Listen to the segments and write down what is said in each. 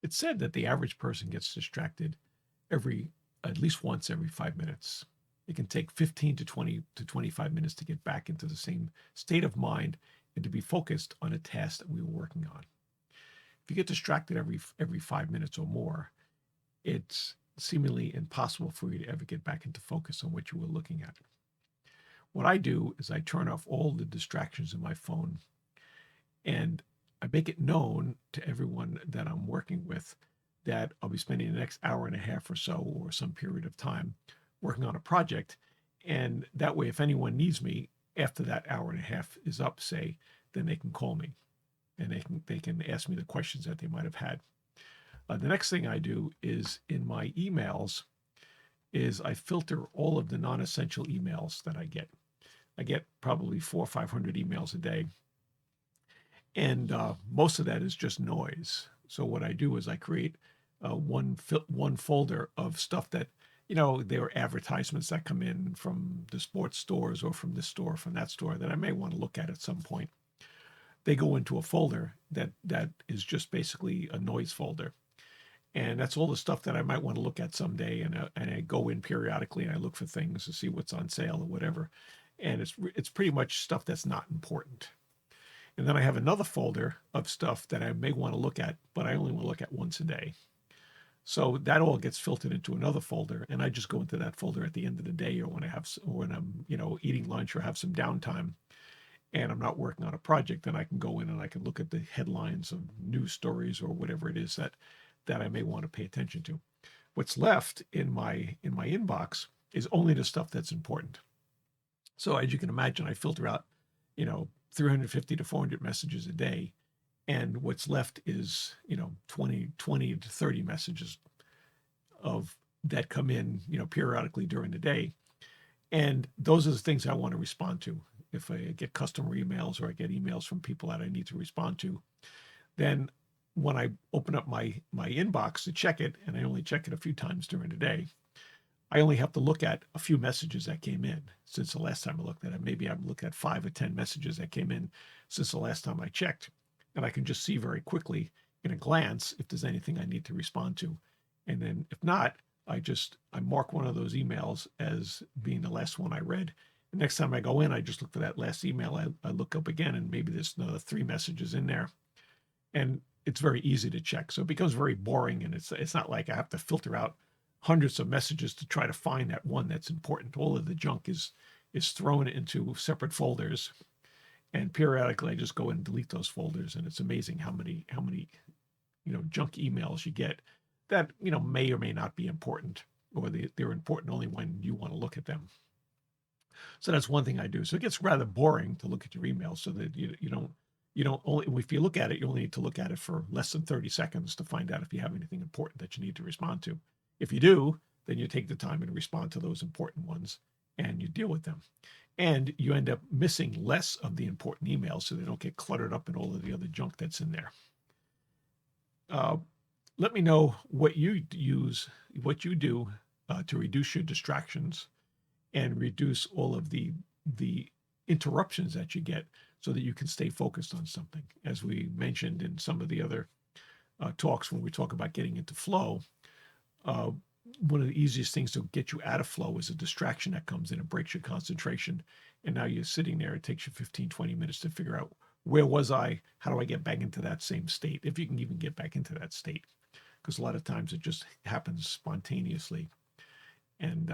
It's said that the average person gets distracted at least once every 5 minutes. It can take 15 to 20 to 25 minutes to get back into the same state of mind and to be focused on a task that we were working on. If you get distracted every 5 minutes or more, it's seemingly impossible for you to ever get back into focus on what you were looking at. What I do is I turn off all the distractions in my phone, and I make it known to everyone that I'm working with that I'll be spending the next hour and a half or so, or some period of time, working on a project. And that way, if anyone needs me after that hour and a half is up, say, then they can call me and they can ask me the questions that they might have had. The next thing I do is in my emails is I filter all of the non-essential emails that I get. I get probably 400 or 500 emails a day, and most of that is just noise. So what I do is I create one folder of stuff that, there are advertisements that come in from the sports stores or from this store, from that store, that I may want to look at some point. They go into a folder that is just basically a noise folder, and that's all the stuff that I might want to look at someday. And I go in periodically and I look for things to see what's on sale or whatever, and it's pretty much stuff that's not important. And then I have another folder of stuff that I may want to look at, but I only want to look at once a day. So that all gets filtered into another folder, and I just go into that folder at the end of the day, or when I'm, eating lunch or have some downtime, and I'm not working on a project. Then I can go in and I can look at the headlines of news stories or whatever it is that I may want to pay attention to. What's left in my inbox is only the stuff that's important. So as you can imagine, I filter out, 350 to 400 messages a day, and what's left is 20 to 30 messages of that come in periodically during the day, and those are the things I want to respond to. If I get customer emails or I get emails from people that I need to respond to, then when I open up my inbox to check it, and I only check it a few times during the day, I only have to look at a few messages that came in since the last time I looked at it. Maybe I've looked at 5 or 10 messages that came in since the last time I checked. And I can just see very quickly in a glance if there's anything I need to respond to. And then if not, I mark one of those emails as being the last one I read. The next time I go in, I just look for that last email. I look up again, and maybe there's another 3 messages in there. And it's very easy to check. So it becomes very boring, and it's not like I have to filter out hundreds of messages to try to find that one that's important. All of the junk is thrown into separate folders, and periodically I just go in and delete those folders. And it's amazing how many junk emails you get that may or may not be important, or they're important only when you want to look at them. So that's one thing I do. So it gets rather boring to look at your emails, so that you don't only, if you look at it, you only need to look at it for less than 30 seconds to find out if you have anything important that you need to respond to. If you do, then you take the time and respond to those important ones, and you deal with them. And you end up missing less of the important emails, so they don't get cluttered up in all of the other junk that's in there. Let me know what you do to reduce your distractions and reduce all of the interruptions that you get, so that you can stay focused on something. As we mentioned in some of the other talks, when we talk about getting into flow, one of the easiest things to get you out of flow is a distraction that comes in and breaks your concentration. And now you're sitting there. It takes you 15, 20 minutes to figure out, where was I? How do I get back into that same state? If you can even get back into that state, because a lot of times it just happens spontaneously. And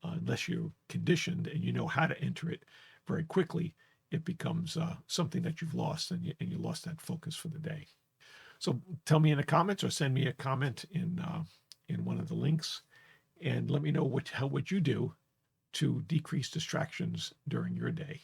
unless you're conditioned and you know how to enter it very quickly, it becomes something that you've lost, and you lost that focus for the day. So tell me in the comments, or send me a comment in one of the links, and let me know what you do to decrease distractions during your day.